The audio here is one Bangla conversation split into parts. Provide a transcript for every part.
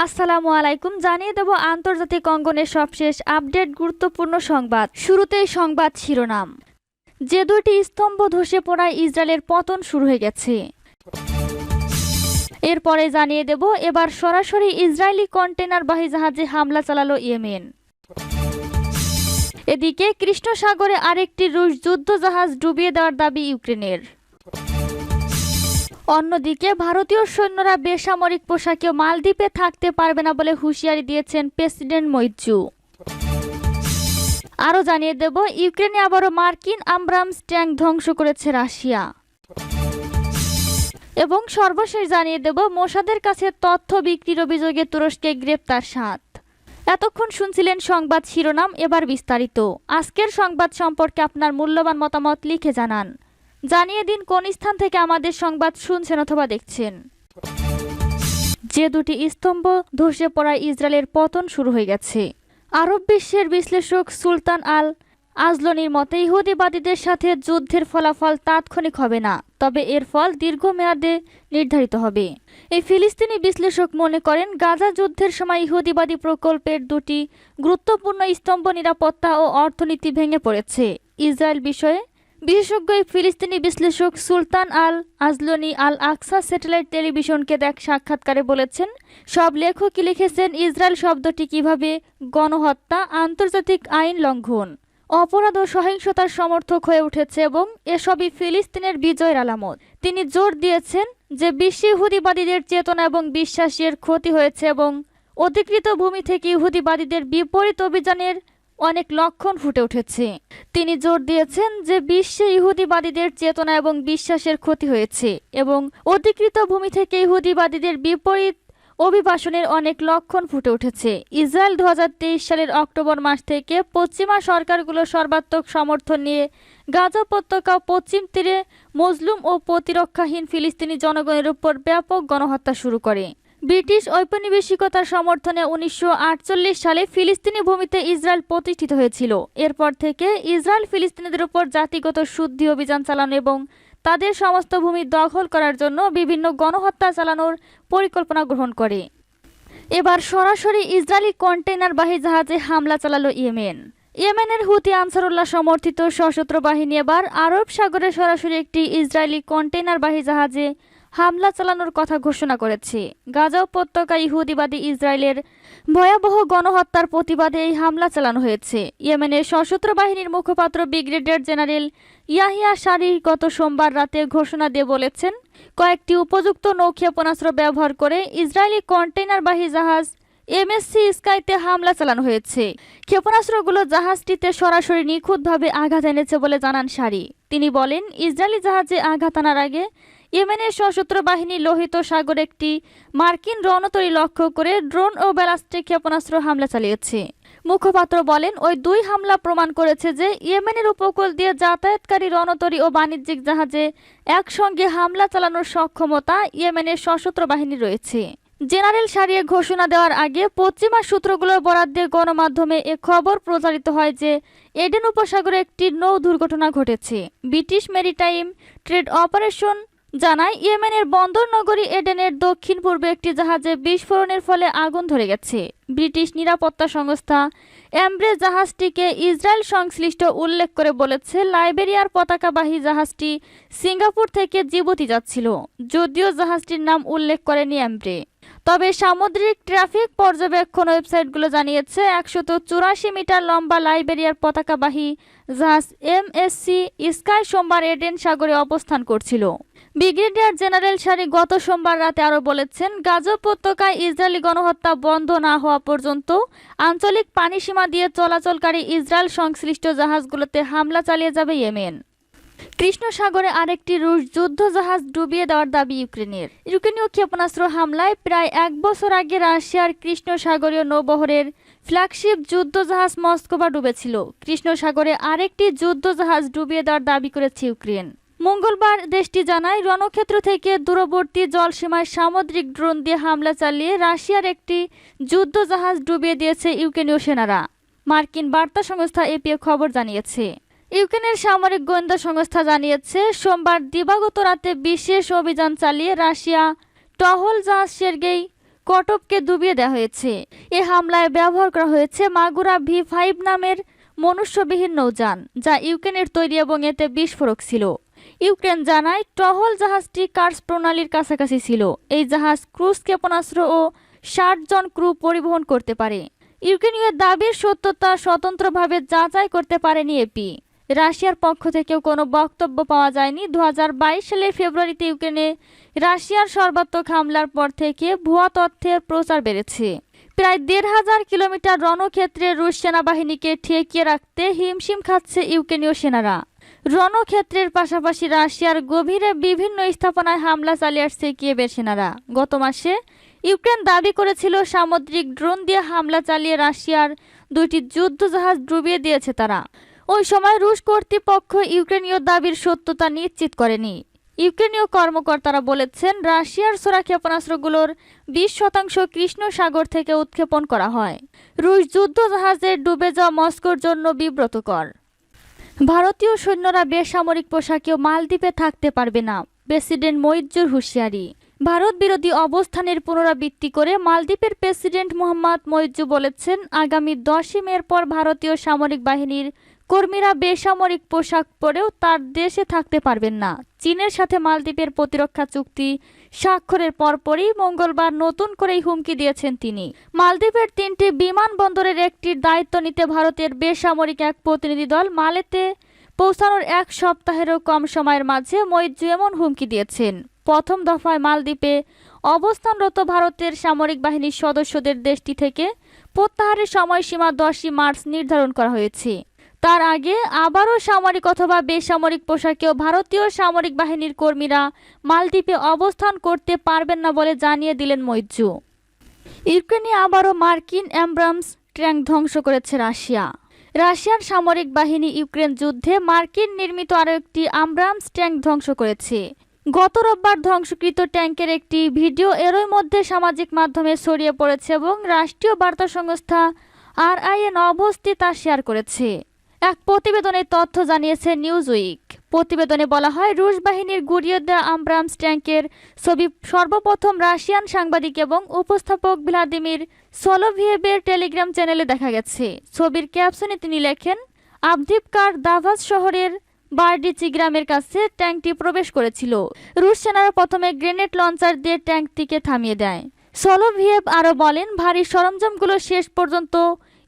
আসসালামু আলাইকুম। জানিয়ে দেব আন্তর্জাতিক অঙ্গনের সবশেষ আপডেট গুরুত্বপূর্ণ সংবাদ। শুরুতেই সংবাদ শিরোনাম। যে দুইটি স্তম্ভ ধসে পড়ায় ইসরায়েলের পতন শুরু হয়ে গেছে। এরপরে জানিয়ে দেব এবার সরাসরি ইসরায়েলি কন্টেনারবাহী জাহাজে হামলা চালালো ইয়েমেন। এদিকে কৃষ্ণ সাগরে আরেকটি রুশ যুদ্ধ জাহাজ ডুবিয়ে দেওয়ার দাবি ইউক্রেনের। অন্যদিকে ভারতীয় সৈন্যরা বেসামরিক পোশাকেও মালদ্বীপে থাকতে পারবে না বলে হুঁশিয়ারি দিয়েছেন প্রেসিডেন্ট মইৎজু। আরও জানিয়ে দেব ইউক্রেনে আবারও মার্কিন আব্রামস ট্যাঙ্ক ধ্বংস করেছে রাশিয়া। এবং সর্বশেষ জানিয়ে দেব মোসাদের কাছে তথ্য বিক্রির অভিযোগে তুরস্কে গ্রেপ্তার 7। এতক্ষণ শুনছিলেন সংবাদ শিরোনাম, এবার বিস্তারিত। আজকের সংবাদ সম্পর্কে আপনার মূল্যবান মতামত লিখে জানান। জানিয়ে দিন কোন স্থান থেকে আমাদের সংবাদ শুনছেন অথবা দেখছেন। যে দুটি স্তম্ভ ধসে পড়ায় ইসরায়েলের পতন শুরু হয়ে গেছে। আরব বিশ্বের বিশ্লেষক সুলতান আল আজলনির মতে ইহুদিবাদীদের সাথে যুদ্ধের ফলাফল তাৎক্ষণিক হবে না, তবে এর ফল দীর্ঘমেয়াদে নির্ধারিত হবে। এই ফিলিস্তিনি বিশ্লেষক মনে করেন গাজা যুদ্ধের সময় ইহুদিবাদী প্রকল্পের দুটি গুরুত্বপূর্ণ স্তম্ভ নিরাপত্তা ও অর্থনীতি ভেঙে পড়েছে। ইসরায়েল বিষয়ে বিশেষজ্ঞ ফিলিস্তিনি বিশ্লেষক সুলতান আল আজলনি আল আকসা স্যাটেলাইট টেলিভিশনকে এক সাক্ষাৎকারে বলেছেন, সব লেখকই লিখেছেন ইসরায়েল শব্দটি কিভাবে গণহত্যা, আন্তর্জাতিক আইন লঙ্ঘন, অপরাধ ও সহিংসতার সমর্থক হয়ে উঠেছে এবং এসবই ফিলিস্তিনের বিজয়ের আলামত। তিনি জোর দিয়েছেন যে বিশ্বে ইহুদিবাদীদের চেতনা এবং বিশ্বাসের ক্ষতি হয়েছে এবং অধিকৃত ভূমি থেকে ইহুদিবাদীদের বিপরীত অভিযানের অনেক লক্ষণ ফুটে উঠেছে। তিনি জোর দিয়েছেন যে বিশ্বে ইহুদিবাদীদের চেতনা এবং বিশ্বাসের ক্ষতি হয়েছে এবং অধিকৃত ভূমি থেকে ইহুদিবাদীদের বিপরীত অভিবাসনের অনেক লক্ষণ ফুটে উঠেছে। ইসরায়েল 2023 সালের অক্টোবর মাস থেকে পশ্চিমা সরকারগুলোর সর্বাত্মক সমর্থন নিয়ে গাজা উপত্যকা পশ্চিম তীরে মজলুম ও প্রতিরক্ষাহীন ফিলিস্তিনি জনগণের উপর ব্যাপক গণহত্যা শুরু করে। ব্রিটিশ ঔপনিবেশিকতার সমর্থনে 1948 সালে ফিলিস্তিনি ভূমিতে ইসরায়েল প্রতিষ্ঠিত হয়েছিল। এরপর থেকে ইসরায়েল ফিলিস্তিনিদের উপর জাতিগত শুদ্ধি অভিযান চালানো এবং তাদের সমস্ত ভূমি দখল করার জন্য বিভিন্ন গণহত্যা চালানোর পরিকল্পনা গ্রহণ করে। এবার সরাসরি ইসরায়েলি কন্টেইনারবাহী জাহাজে হামলা চালালো ইয়েমেন। ইয়েমেনের হুতি আনসারুল্লাহ সমর্থিত সশস্ত্র বাহিনী এবার আরব সাগরে সরাসরি একটি ইসরায়েলি কন্টেইনারবাহী জাহাজে হামলা চালানোর কথা ঘোষণা করেছে। গাজা উপত্যকায় ইহুদিবাদী ইসরায়েলের ভয়াবহ গণহত্যার প্রতিবাদে এই হামলা চালানো হয়েছে। ইয়েমেনের সশস্ত্র বাহিনীর মুখপাত্র ব্রিগেডিয়ার জেনারেল ইয়াহিয়া সারি গত সোমবার রাতে ঘোষণা দিয়ে বলেছেন, কয়েকটি উপযুক্ত নৌ ক্ষেপণাস্ত্র ব্যবহার করে ইসরায়েলি কন্টেইনারবাহী জাহাজ এমএসসি স্কাইতে হামলা চালানো হয়েছে। ক্ষেপণাস্ত্রগুলো জাহাজটিতে সরাসরি নিখুঁতভাবে আঘাত এনেছে বলে জানান সারি। তিনি বলেন, ইসরায়েলি জাহাজে আঘাত আনার আগে ইয়েমেনের সশস্ত্র বাহিনী লোহিত সাগরে একটি মার্কিন রণতরী লক্ষ্য করে ড্রোন ও ব্যালিস্টিক ক্ষেপণাস্ত্র হামলা চালিয়েছে। মুখপাত্র বলেন, ওই দুই হামলা প্রমাণ করেছে যে ইয়েমেনের উপকূল দিয়ে যাতায়াতকারী রণতরী ও বাণিজ্যিক জাহাজে একসঙ্গে হামলা চালানোর সক্ষমতা ইয়েমেনের সশস্ত্র বাহিনী রয়েছে। জেনারেল সারিয়ে ঘোষণা দেওয়ার আগে পশ্চিমা সূত্রগুলোর বরাত দিয়ে গণমাধ্যমে এ খবর প্রচারিত হয় যে এডেন উপসাগরে একটি নৌ দুর্ঘটনা ঘটেছে। ব্রিটিশ মেরিটাইম ট্রেড অপারেশন জানায়, ইয়েমেনের বন্দর নগরী এডেনের দক্ষিণ পূর্বে একটি জাহাজে বিস্ফোরণের ফলে আগুন ধরে গেছে। ব্রিটিশ নিরাপত্তা সংস্থা এমব্রে জাহাজটিকে ইসরায়েল সংশ্লিষ্ট উল্লেখ করে বলেছে, লাইবেরিয়ার পতাকাবাহী জাহাজটি সিঙ্গাপুর থেকে জিবুতি যাচ্ছিল, যদিও জাহাজটির নাম উল্লেখ করেনি এমব্রে। তবে সামুদ্রিক ট্রাফিক পর্যবেক্ষণ ওয়েবসাইটগুলো জানিয়েছে 184 মিটার লম্বা লাইবেরিয়ার পতাকাবাহী জাহাজ এমএসসি স্কাই সোমবার এডেন সাগরে অবস্থান করছিল। ব্রিগেডিয়ার জেনারেল সারি গত সোমবার রাতে আরও বলেছেন, গাজা উপত্যকায় ইসরায়েলি গণহত্যা বন্ধ না হওয়া পর্যন্ত আঞ্চলিক পানিসীমা দিয়ে চলাচলকারী ইসরায়েল সংশ্লিষ্ট জাহাজগুলোতে হামলা চালিয়ে যাবে ইয়েমেন। কৃষ্ণ সাগরে আরেকটি রুশ যুদ্ধ জাহাজ ডুবিয়ে দেওয়ার দাবি ইউক্রেনের। ইউক্রেনীয় ক্ষেপণাস্ত্র হামলায় প্রায় 1 বছর আগে রাশিয়ার কৃষ্ণ সাগরীয় নৌবহরের ফ্ল্যাগশিপ যুদ্ধ জাহাজ মস্কোভা ডুবেছিল। কৃষ্ণ সাগরে আরেকটি যুদ্ধ জাহাজ ডুবিয়ে দেওয়ার দাবি করেছে ইউক্রেন। মঙ্গলবার দেশটি জানায়, রণক্ষেত্র থেকে দূরবর্তী জলসীমায় সামুদ্রিক ড্রোন দিয়ে হামলা চালিয়ে রাশিয়ার একটি যুদ্ধ জাহাজ ডুবিয়ে দিয়েছে ইউক্রেনীয় সেনারা। মার্কিন বার্তা সংস্থা এপি খবর জানিয়েছে। ইউক্রেনের সামরিক গোয়েন্দা সংস্থা জানিয়েছে, সোমবার দিবাগত রাতে বিশেষ অভিযান চালিয়ে রাশিয়া টহল জাহাজ সের্গেই কটপকে ডুবিয়ে দেওয়া হয়েছে। এ হামলায় ব্যবহার করা হয়েছে মাগুরা V5 নামের মনুষ্যবিহীন নৌযান, যা ইউক্রেনের তৈরি এবং এতে বিস্ফোরক ছিল। ইউক্রেন জানায় টহল জাহাজটি কার্স প্রণালীর কাছাকাছি ছিল। এই জাহাজ ক্রুজ ক্ষেপণাস্ত্র ও 60 জন ক্রু পরিবহন করতে পারে। ইউক্রেনীয় দাবির সত্যতা স্বতন্ত্রভাবে যাচাই করতে পারেনি এপি। রাশিয়ার পক্ষ থেকেও কোনো বক্তব্য পাওয়া যায়নি। 2022 সালের ফেব্রুয়ারিতে ইউক্রেনে রাশিয়ার সর্বাত্মক হামলার পর থেকে ভুয়া তথ্যের প্রচার বেড়েছে। প্রায় 1,500 কিলোমিটার রণক্ষেত্রে রুশ সেনাবাহিনীকে ঠেকিয়ে রাখতে হিমশিম খাচ্ছে ইউক্রেনীয় সেনারা। রণক্ষেত্রের পাশাপাশি রাশিয়ার গভীরে বিভিন্ন স্থাপনায় হামলা চালিয়ে আসছে কিয়েভের সেনারা। গত মাসে ইউক্রেন দাবি করেছিল সামুদ্রিক ড্রোন দিয়ে হামলা চালিয়ে রাশিয়ার 2টি যুদ্ধজাহাজ ডুবিয়ে দিয়েছে তারা। ওই সময় রুশ কর্তৃপক্ষ ইউক্রেনীয় দাবির সত্যতা নিশ্চিত করেনি। ইউক্রেনীয় কর্মকর্তারা বলেছেন, রাশিয়ার ছোড়া ক্ষেপণাস্ত্রগুলোর 20% কৃষ্ণ সাগর থেকে উৎক্ষেপণ করা হয়। রুশ যুদ্ধজাহাজের ডুবে যাওয়া মস্কোর জন্য বিব্রতকর। ভারতীয় সৈন্যরা বেসামরিক পোশাকেও মালদ্বীপে থাকতে পারবে না, প্রেসিডেন্ট মইজ্জুর হুঁশিয়ারি। ভারত বিরোধী অবস্থানের পুনরাবৃত্তি করে মালদ্বীপের প্রেসিডেন্ট মোহাম্মদ মইজ্জু বলেছেন, আগামী 10 মের পর ভারতীয় সামরিক বাহিনীর কর্মীরা বেসামরিক পোশাক পরেও তার দেশে থাকতে পারবেন না। চীনের সাথে মালদ্বীপের প্রতিরক্ষা চুক্তি স্বাক্ষরের পরপরই মঙ্গলবার নতুন করেই হুমকি দিয়েছেন তিনি। মালদ্বীপের 3টি বিমানবন্দরের একটির দায়িত্ব নিতে ভারতের বেসামরিক এক প্রতিনিধি দল মালেতে পৌঁছানোর 1 সপ্তাহেরও কম সময়ের মাঝে মইজ্জু এমন হুমকি দিয়েছেন। প্রথম দফায় মালদ্বীপে অবস্থানরত ভারতের সামরিক বাহিনীর সদস্যদের দেশটি থেকে প্রত্যাহারের সময়সীমা 10 মার্চ নির্ধারণ করা হয়েছে। তার আগে আবারও সামরিক অথবা বেসামরিক পোশাকেও ভারতীয় সামরিক বাহিনীর কর্মীরা মালদ্বীপে অবস্থান করতে পারবেন না বলে জানিয়ে দিলেন মইজ্জু। ইউক্রেনে আবারও মার্কিন অ্যাব্রামস ট্যাঙ্ক ধ্বংস করেছে রাশিয়া। রাশিয়ার সামরিক বাহিনী ইউক্রেন যুদ্ধে মার্কিন নির্মিত আরও একটি আব্রামস ট্যাঙ্ক ধ্বংস করেছে। গত রোববার ধ্বংসকৃত ট্যাঙ্কের একটি ভিডিও এরই মধ্যে সামাজিক মাধ্যমে ছড়িয়ে পড়েছে এবং রাষ্ট্রীয় বার্তা সংস্থা RIN অবস্থি তা শেয়ার করেছে। এক প্রতিবেদনে তথ্য জানিয়েছে নিউজউইক। প্রতিবেদনে বলা হয়, রুশ বাহিনীর গুড়িয়ে দেওয়া আব্রামস ট্যাঙ্কের ছবি সর্বপ্রথম রাশিয়ান সাংবাদিক এবং উপস্থাপক ভ্লাদিমির সোলোভিয়েভের টেলিগ্রাম চ্যানেলে দেখা গেছে। ছবির ক্যাপশনে তিনি লেখেন, আভদিভকার দাভাস শহরের বার্ডিচি গ্রামের কাছে ট্যাঙ্কটি প্রবেশ করেছিল। রুশ সেনারা প্রথমে গ্রেনেড লঞ্চার দিয়ে ট্যাঙ্কটিকে থামিয়ে দেয়। সোলোভিয়েভ আরও বলেন, ভারী সরঞ্জামগুলো শেষ পর্যন্ত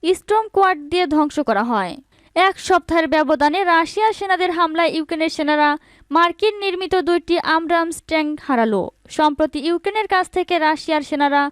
স্টর্ম কোয়াড দিয়ে ধ্বংস করা হয়। 1 সপ্তাহের ব্যবধানে রাশিয়ার সেনাদের হামলায় ইউক্রেনের সেনারা মার্কিন নির্মিত 2টি আব্রামস ট্যাঙ্ক হারালো। সম্প্রতি ইউক্রেনের কাছ থেকে রাশিয়ার সেনারা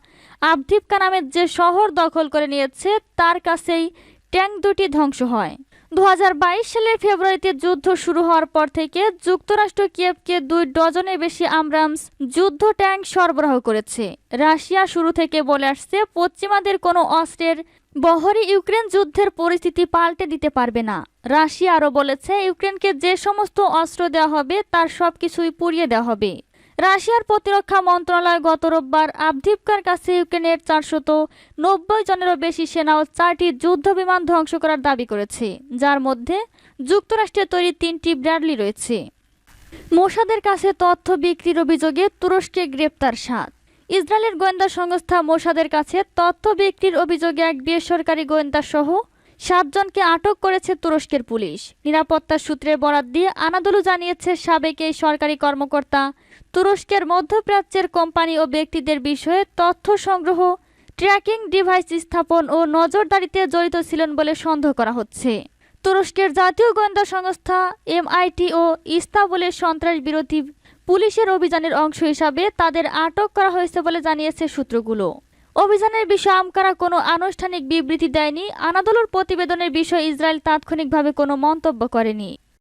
আভদিভকা নামের যে শহর দখল করে নিয়েছে তার কাছেই ট্যাঙ্ক 2টি ধ্বংস হয়। 2022 সালের ফেব্রুয়ারিতে যুদ্ধ শুরু হওয়ার পর থেকে যুক্তরাষ্ট্র কিয়েভকে 2 ডজনের বেশি আব্রামস যুদ্ধ ট্যাঙ্ক সরবরাহ করেছে। রাশিয়া শুরু থেকে বলে আসছে, পশ্চিমাদের কোনো অস্ত্রের বহরই ইউক্রেন যুদ্ধের পরিস্থিতি পাল্টে দিতে পারবে না। রাশিয়া আরও বলেছে, ইউক্রেনকে যে সমস্ত অস্ত্র দেওয়া হবে তার সবকিছুই পুড়িয়ে দেওয়া হবে। রাশিয়ার প্রতিরক্ষা মন্ত্রণালয় গত রোববার আভদিভকার কাছে ইউক্রেনের 490 জনেরও বেশি সেনা ও 4টি যুদ্ধ বিমান ধ্বংস করার দাবি করেছে, যার মধ্যে যুক্তরাষ্ট্রের তৈরি 3টি ব্র্যাডলি রয়েছে। মোসাদের কাছে তথ্য বিক্রির অভিযোগে তুরস্কে গ্রেপ্তার 7। ইসরায়েলের গোয়েন্দা সংস্থা মোসাদের কাছে তথ্য বিক্রির অভিযোগে এক বেসরকারি গোয়েন্দা সহ 7 জনকে আটক করেছে তুরস্কের পুলিশ। নিরাপত্তা সূত্রের বরাত দিয়ে আনাদোলু জানিয়েছে, সাবেক এই সরকারি কর্মকর্তা তুরস্কের মধ্যপ্রাচ্যের কোম্পানি ও ব্যক্তিদের বিষয়ে তথ্য সংগ্রহ, ট্র্যাকিং ডিভাইস স্থাপন ও নজরদারিতে জড়িত ছিলেন বলে সন্দেহ করা হচ্ছে। তুরস্কের জাতীয় গোয়েন্দা সংস্থা MIT ও ইস্তাম্বুলের সন্ত্রাস বিরোধী পুলিশের অভিযানের অংশ হিসাবে তাদের আটক করা হয়েছে বলে জানিয়েছে সূত্রগুলো। অভিযানের বিষয়ে আঙ্কারা কোনো আনুষ্ঠানিক বিবৃতি দেয়নি। আনাদোলুর প্রতিবেদনের বিষয়ে ইসরায়েল তাৎক্ষণিকভাবে কোনো মন্তব্য করেনি।